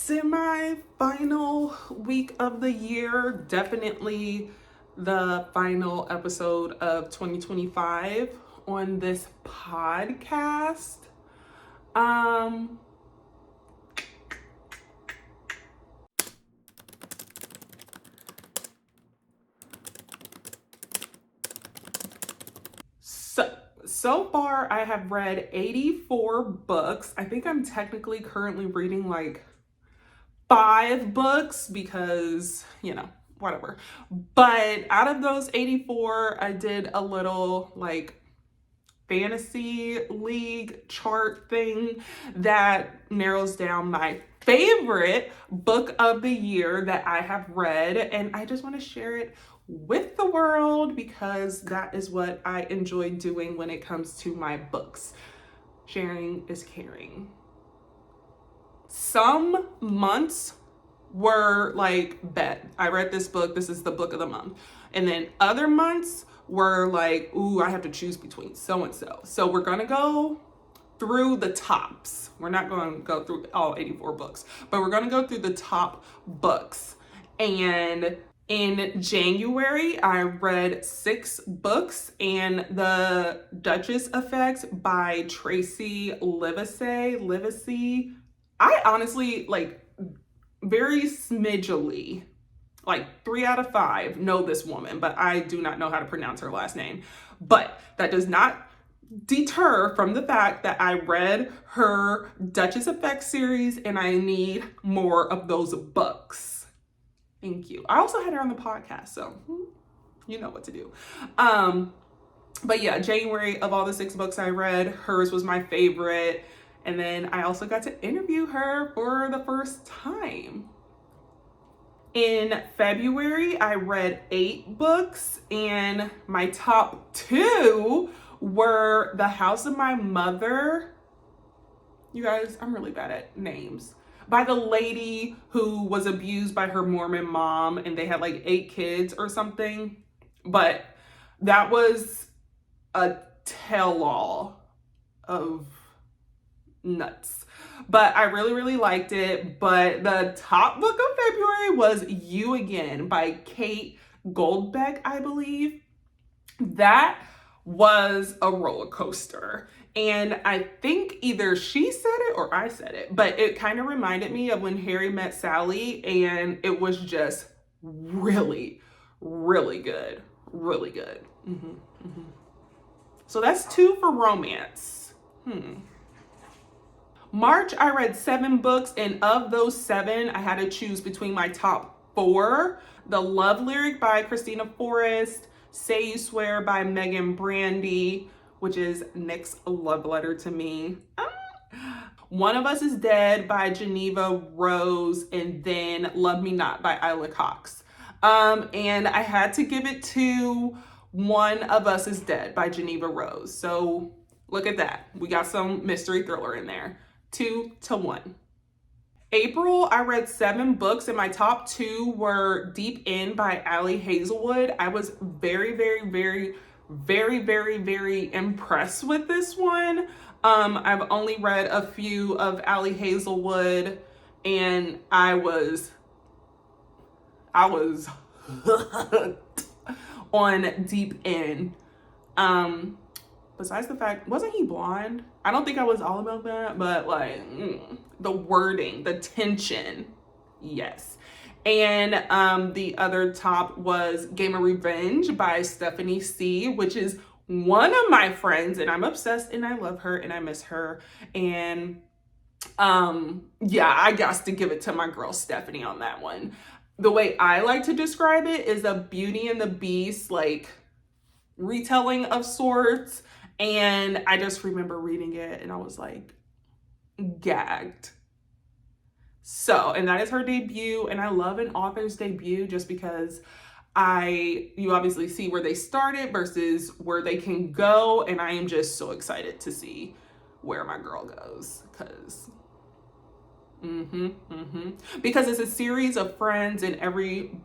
semi-final week of the year, definitely the final episode of 2025 on this podcast. So far I have read 84 books. I think I'm technically currently reading like 5 books because, whatever. But out of those 84, I did a little like fantasy league chart thing that narrows down my favorite book of the year that I have read, and I just want to share it with the world because that is what I enjoy doing when it comes to my books. Sharing is caring. Some months were like, bet I read this book, this is the book of the month. And then other months were like, ooh, I have to choose between so and so. So we're gonna go through the tops. We're not going to go through all 84 books, but we're going to go through the top books. And in January, I read 6 books, and The Duchess Effect by Tracy Livesey. I honestly, very smidgely, 3 out of 5 know this woman, but I do not know how to pronounce her last name. But that does not deter from the fact that I read her Duchess Effect series, and I need more of those books. Thank you. I also had her on the podcast, so you know what to do. But yeah, January, of all the 6 books I read, hers was my favorite. And then I also got to interview her for the first time. In February, I read 8 books, and my top 2 were The House of My Mother. You guys, I'm really bad at names. By the lady who was abused by her Mormon mom, and they had 8 kids or something. But that was a tell-all of nuts. But I really, really liked it. But the top book of February was You Again by Kate Goldbeck, I believe. That was a roller coaster. And I think either she said it or I said it, but it kind of reminded me of When Harry Met Sally, and it was just really, really good. Really good. So that's 2 for romance. March, I read 7 books, and of those 7, I had to choose between my top 4. The Love Lyric by Christina Forrest, Say You Swear by Megan Brandy, which is Nick's love letter to me. One of Us is Dead by Geneva Rose, and then Love Me Not by Isla Cox. And I had to give it to One of Us is Dead by Geneva Rose. So look at that. We got some mystery thriller in there. 2-1. April, I read 7 books, and my top 2 were Deep In by Allie Hazelwood. I was very, very, very, very, very, very impressed with this one. I've only read a few of Allie Hazelwood, and I was hooked on Deep In. Besides the fact, wasn't he blonde? I don't think I was all about that, but the wording, the tension, yes. And the other top was Game of Revenge by Stephanie C., which is one of my friends, and I'm obsessed, and I love her, and I miss her. And yeah, I got to give it to my girl Stephanie on that one. The way I like to describe it is a Beauty and the Beast, retelling of sorts. And I just remember reading it, and I was gagged. So, and that is her debut, and I love an author's debut just because you obviously see where they started versus where they can go, and I am just so excited to see where my girl goes, because it's a series of friends, and every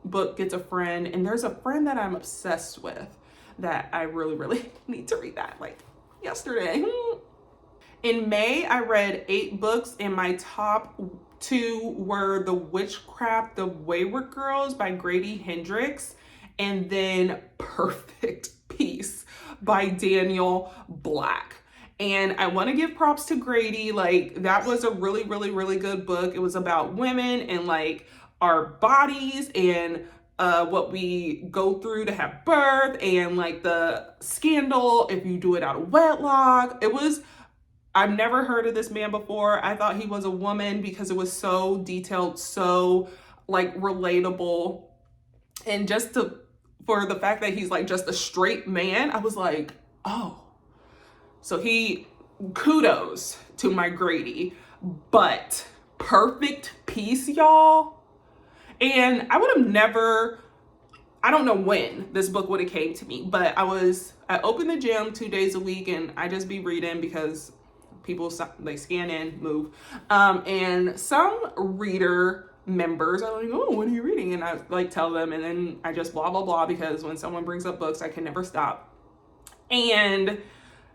book gets a friend, and there's a friend that I'm obsessed with that I really, really need to read that yesterday. In May, I read 8 books, and my top 2 were The Witchcraft of Wayward Girls by Grady Hendrix, and then Perfect Peace by Daniel Black. And I want to give props to Grady. Like, that was a really, really, really good book. It was about women and like our bodies and what we go through to have birth, and like the scandal if you do it out of wedlock. I've never heard of this man before. I thought he was a woman because it was so detailed, so like relatable. And for the fact that he's like just a straight man, I was like, oh. So kudos to my Grady. But Perfect Peace, y'all. And I would have never, I don't know when this book would have came to me, but I opened the gym 2 days a week, and I just be reading because people, they scan in, move. And some reader members are like, oh, what are you reading? And I like tell them, and then I just blah, blah, blah, because when someone brings up books, I can never stop. And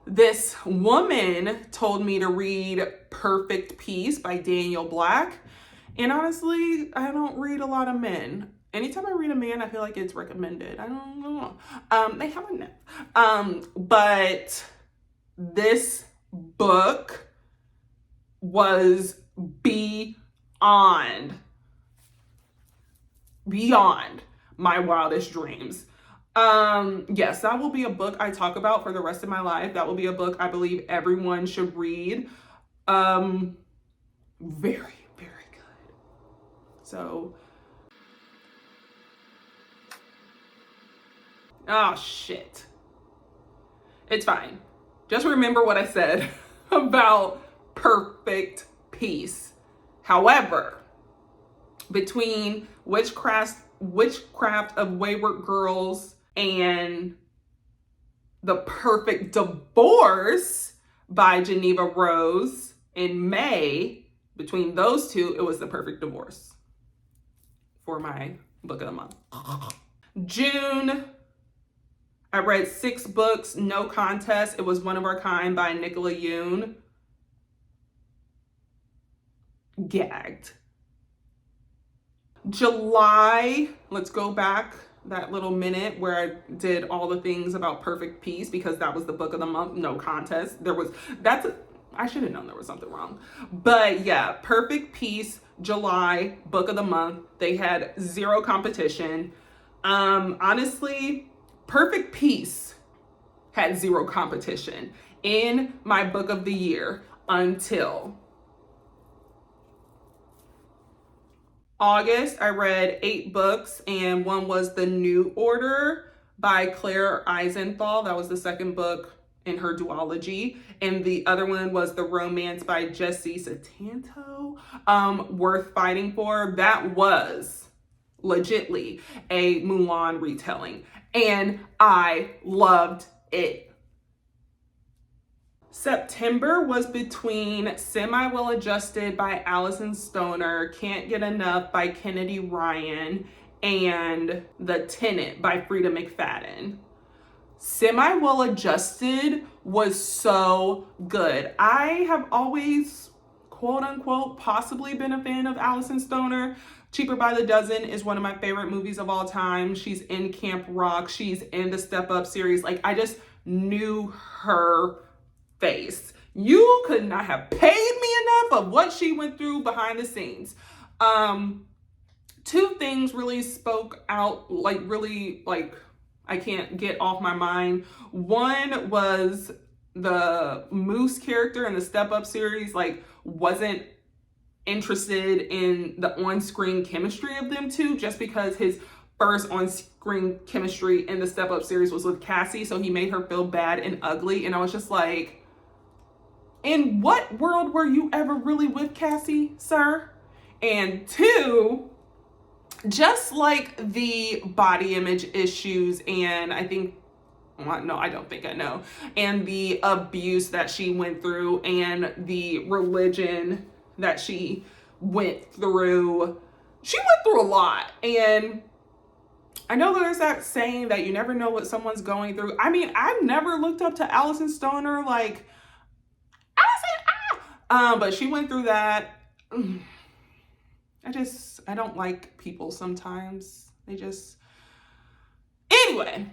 this woman told me to read Perfect Peace by Daniel Black. And honestly, I don't read a lot of men. Anytime I read a man, I feel like it's recommended. I don't know. They have enough. But this book was beyond my wildest dreams. Yes, that will be a book I talk about for the rest of my life. That will be a book I believe everyone should read. Very, very good. So, oh shit. It's fine. Just remember what I said about Perfect Peace. However, between Witchcraft of Wayward Girls and The Perfect Divorce by Geneva Rose in May, between those two, it was The Perfect Divorce for my book of the month. June, I read 6 books, No Contest. It was One of Our Kind by Nicola Yoon. Gagged. July, let's go back that little minute where I did all the things about Perfect Peace, because that was the book of the month. No Contest. I should have known there was something wrong. But yeah, Perfect Peace, July, book of the month. They had 0 competition. Honestly, Perfect Peace had 0 competition in my book of the year until August. I read 8 books, and one was The New Order by Claire Eisenthal. That was the second book in her duology. And the other one was The Romance by Jesse Satanto, Worth Fighting For. That was legitly a Mulan retelling, and I loved it. September was between Semi Well Adjusted by Allison Stoner, Can't Get Enough by Kennedy Ryan, and The Tenant by Frida McFadden. Semi Well Adjusted was so good. I have always, quote unquote, possibly been a fan of Allison Stoner. Cheaper by the Dozen is one of my favorite movies of all time. She's in Camp Rock. She's in the Step Up series. Like, I just knew her face. You could not have paid me enough of what she went through behind the scenes. 2 things really spoke out, really I can't get off my mind. One was the Moose character in the Step Up series, wasn't interested in the on-screen chemistry of them two, just because his first on-screen chemistry in the Step Up series was with Cassie, so he made her feel bad and ugly. And I was just like, in what world were you ever really with Cassie, sir? And 2, just like the body image issues, and I don't think I know, and the abuse that she went through, and the religion that she went through. She went through a lot. And I know there's that saying that you never know what someone's going through. I mean, I've never looked up to Allison Stoner. Allison But she went through that. I don't like people sometimes. Anyway,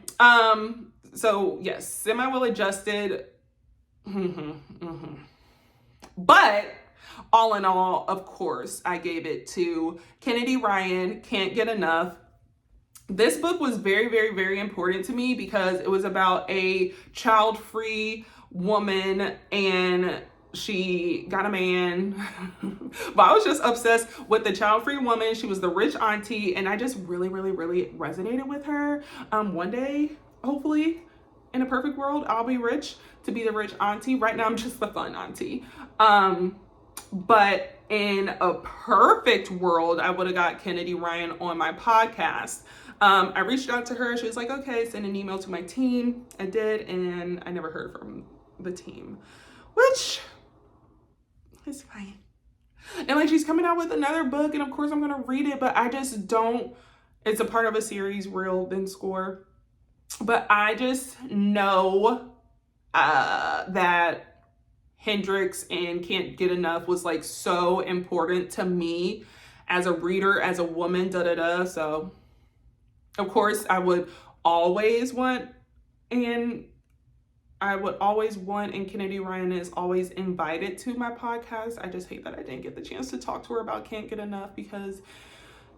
so yes, semi-well adjusted. But all in all, of course, I gave it to Kennedy Ryan, Can't Get Enough. This book was very, very, very important to me because it was about a child-free woman and she got a man. But I was just obsessed with the child-free woman. She was the rich auntie, and I just really, really, really resonated with her. One day, hopefully, in a perfect world, I'll be rich to be the rich auntie. Right now, I'm just the fun auntie. But in a perfect world, I would have got Kennedy Ryan on my podcast. I reached out to her. She was like, okay, send an email to my team. I did, and I never heard from the team, which is fine. And like, she's coming out with another book, and of course I'm gonna read it, but I just don't. It's a part of a series, Real Then Score. But I just know that Hendrix and Can't Get Enough was like so important to me as a reader, as a woman, So of course I would always want, and Kennedy Ryan is always invited to my podcast. I just hate that I didn't get the chance to talk to her about Can't Get Enough because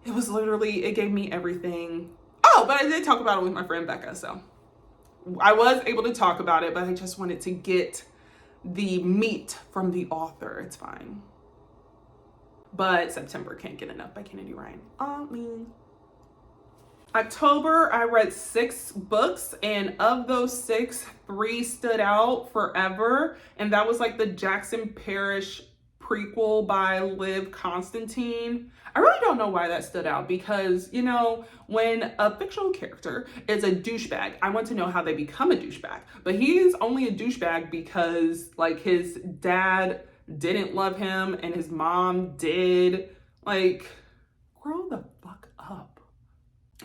it gave me everything. Oh, but I did talk about it with my friend Becca, so I was able to talk about it, but I just wanted to get the meat from the author. It's fine. But September, Can't Get Enough by Kennedy Ryan. October, I read 6 books, and of those 6, 3 stood out forever. And that was like the Jackson Parrish prequel by Liv Constantine. I really don't know why that stood out because, you know, when a fictional character is a douchebag, I want to know how they become a douchebag. But he's only a douchebag because, like, his dad didn't love him and his mom did. Like, grow the fuck up.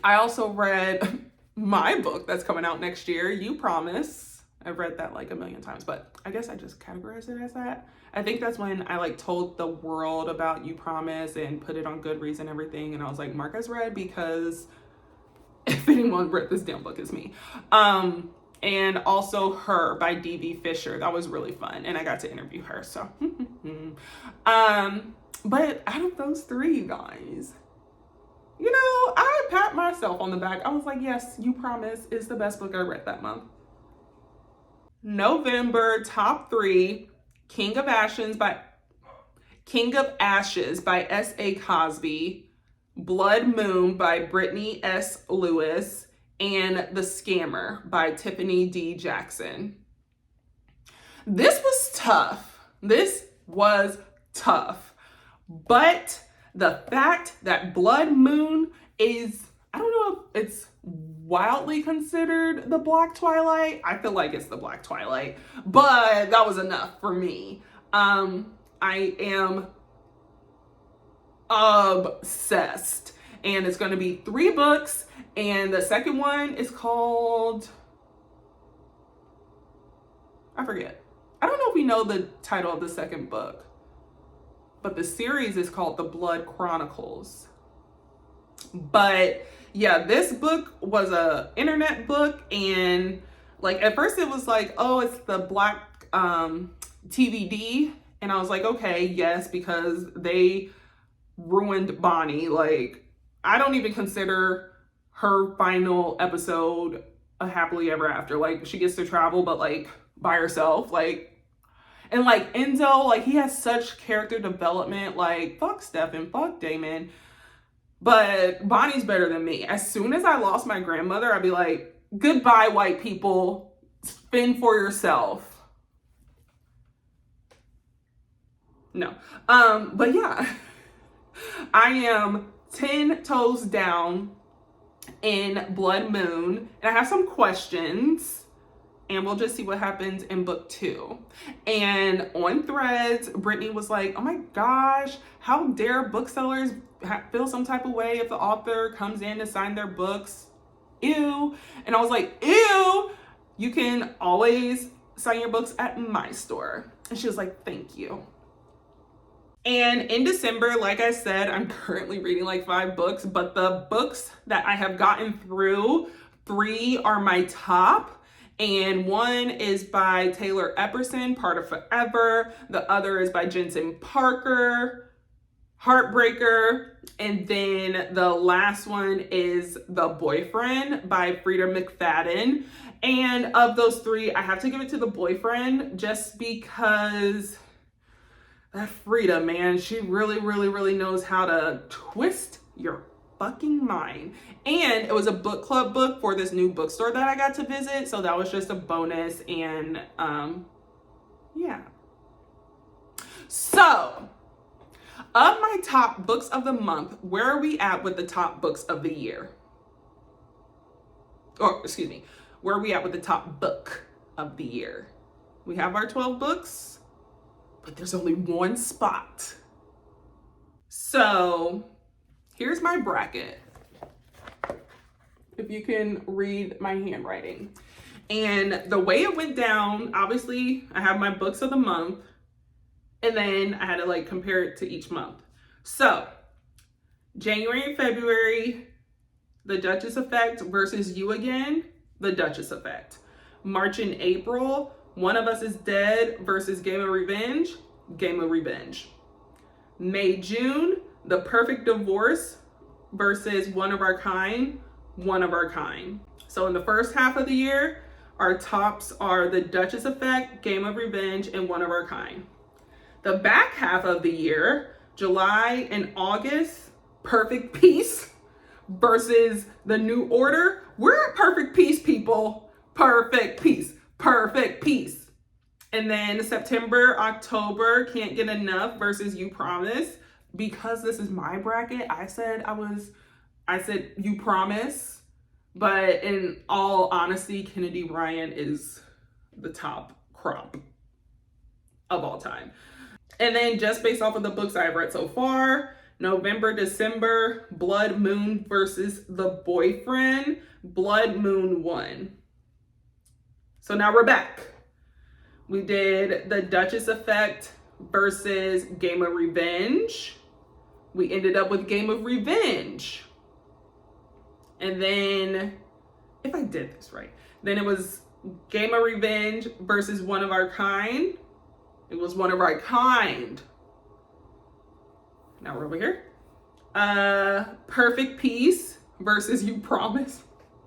I also read my book that's coming out next year, You Promise. I've read that like a million times, but I guess I just categorized it as that. I think that's when I like told the world about You Promise and put it on Goodreads and everything. And I was like, Mark has read, because if anyone read this damn book, it's me. And also Her by D.V. Fisher. That was really fun. And I got to interview her. So, but out of those 3, you guys, you know, I pat myself on the back. I was like, yes, You Promise is the best book I read that month. November, top 3, King of Ashes by S.A. Cosby, Blood Moon by Brittany S. Lewis, and The Scammer by Tiffany D. Jackson. This was tough. But the fact that Blood Moon is, I don't know if it's wildly considered the Black Twilight. I feel like it's the Black Twilight, but that was enough for me. I am obsessed, and it's going to be 3 books, and the second one is called, I forget. I don't know if we know the title of the second book, but the series is called The Blood Chronicles. But yeah, this book was a internet book, and like at first it was like, oh, it's the Black TVD, and I was like, okay, yes, because they ruined Bonnie. Like, I don't even consider her final episode a happily ever after. Like, she gets to travel, but like by herself, like. And like Enzo, like he has such character development, like fuck Stefan, fuck Damon. But Bonnie's better than me. As soon as I lost my grandmother, I'd be like, goodbye, white people. Fend for yourself. No. But yeah. I am 10 toes down in Blood Moon. And I have some questions. And we'll just see what happens in book 2. And on Threads, Brittany was like, oh my gosh, how dare booksellers feel some type of way if the author comes in to sign their books? Ew. And I was like, ew, you can always sign your books at my store. And she was like, thank you. And in December, like I said, I'm currently reading like 5 books, but the books that I have gotten through, 3 are my top. And 1 is by Taylor Epperson, Part of Forever. The other is by Jensen Parker, Heartbreaker. And then the last one is The Boyfriend by Frida McFadden. And of those 3, I have to give it to The Boyfriend just because that Frida, man, she really, really, really knows how to twist your fucking mind. And it was a book club book for this new bookstore that I got to visit. So that was just a bonus. And yeah. So, of my top books of the month, where are we at with the top books of the year? Or, excuse me, where are we at with the top book of the year? We have our 12 books, but there's only 1 spot. So, here's my bracket. If you can read my handwriting. And the way it went down, obviously, I have my books of the month. And then I had to like compare it to each month. So, January and February, The Duchess Effect versus You Again, The Duchess Effect. March and April, One of Us is Dead versus Game of Revenge, Game of Revenge. May, June, The Perfect Divorce versus One of Our Kind, One of Our Kind. So in the first half of the year, our tops are The Duchess Effect, Game of Revenge, and One of Our Kind. The back half of the year, July and August, Perfect Peace versus The New Order. We're at Perfect Peace, people. Perfect Peace. Perfect Peace. And then September, October, Can't Get Enough versus You Promise. Because this is my bracket, I said You Promise. But in all honesty, Kennedy Ryan is the top crop of all time. And then just based off of the books I've read so far, November, December, Blood Moon versus The Boyfriend, Blood Moon won. So now we're back. We did The Duchess Effect versus Game of Revenge. We ended up with Game of Revenge. And then, if I did this right, then it was Game of Revenge versus One of Our Kind. It was One of Our Kind. Now we're over here. Perfect Peace versus You Promise.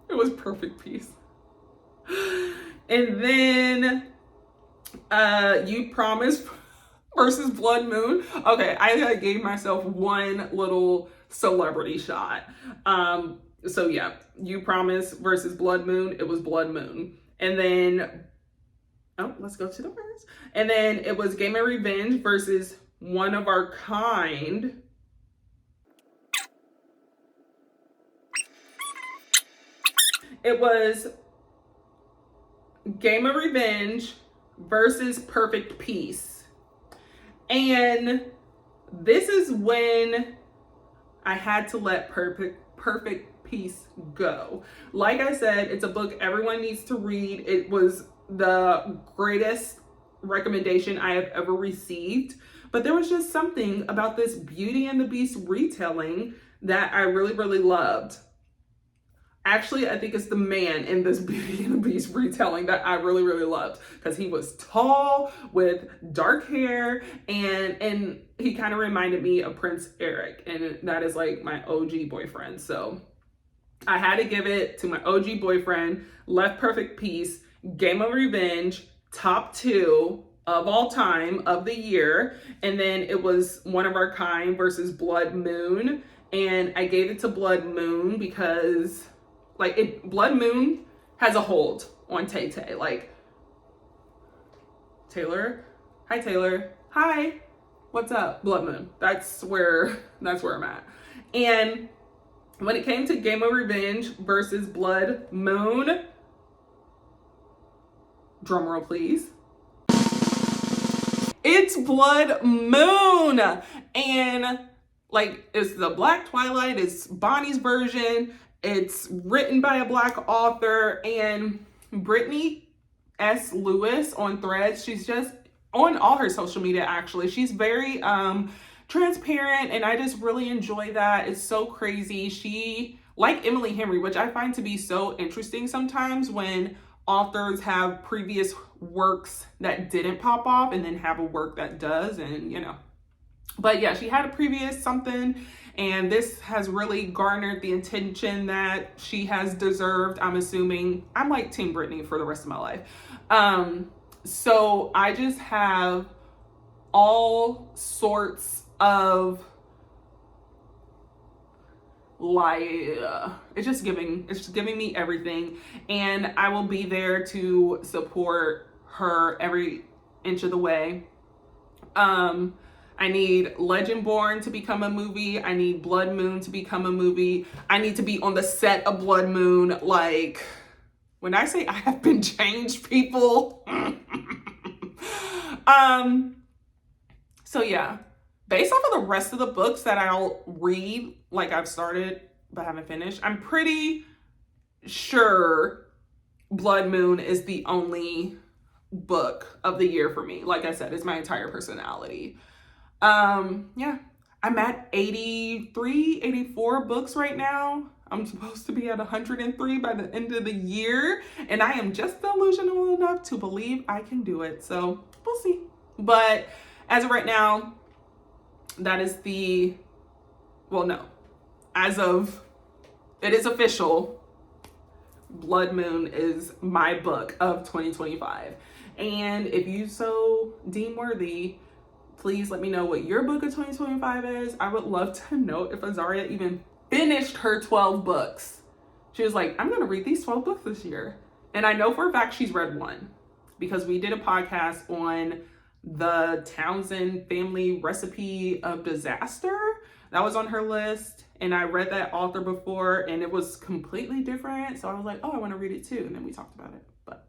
It was Perfect Peace. And then You Promise versus Blood Moon. Okay, I gave myself one little celebrity shot. So yeah, You Promise versus Blood Moon. It was Blood Moon. And then, oh, let's go to the words. And then it was Game of Revenge versus One of Our Kind. It was Game of Revenge versus Perfect Peace. And this is when I had to let Perfect Peace go. Like I said, it's a book everyone needs to read. It was the greatest recommendation I have ever received. But there was just something about this Beauty and the Beast retelling that I really, really loved. Actually, I think it's the man in this Beauty and the Beast retelling that I really, really loved, because he was tall with dark hair, and he kind of reminded me of Prince Eric, and that is like my OG boyfriend. So I had to give it to my OG boyfriend. Left Perfect Peace, Game of Revenge, top 2 of all time of the year. And then it was One of Our Kind versus Blood Moon. And I gave it to Blood Moon because Blood Moon has a hold on Tay Tay. Like, Taylor, hi Taylor, hi, what's up? Blood Moon. That's where I'm at. And when it came to Game of Revenge versus Blood Moon, drumroll please, it's Blood Moon. And like, it's the Black Twilight, it's Bonnie's version. It's written by a Black author, and Brittany S. Lewis on Threads, she's just on all her social media, actually. She's very transparent, and I just really enjoy that. It's so crazy. She, like Emily Henry, which I find to be so interesting sometimes when authors have previous works that didn't pop off and then have a work that does, and you know. But yeah, she had a previous something, and this has really garnered the attention that she has deserved. I'm assuming I'm like Team Brittany for the rest of my life. So I just have all sorts of it's just giving me everything, and I will be there to support her every inch of the way. I need Legendborn to become a movie. I need Blood Moon to become a movie. I need to be on the set of Blood Moon. Like, when I say I have been changed, people. So yeah, based off of the rest of the books that I'll read, like I've started but haven't finished, I'm pretty sure Blood Moon is the only book of the year for me. Like I said, it's my entire personality. Yeah, I'm at 83, 84 books right now. I'm supposed to be at 103 by the end of the year, and I am just delusional enough to believe I can do it. So we'll see. But as of right now, that is as of, it is official. Blood Moon is my book of 2025. And if you so deem worthy, please let me know what your book of 2025 is. I would love to know if Azaria even finished her 12 books. She was like, I'm going to read these 12 books this year. And I know for a fact she's read one, because we did a podcast on the Townsend family recipe of disaster. That was on her list. And I read that author before, and it was completely different. So I was like, oh, I want to read it too. And then we talked about it. But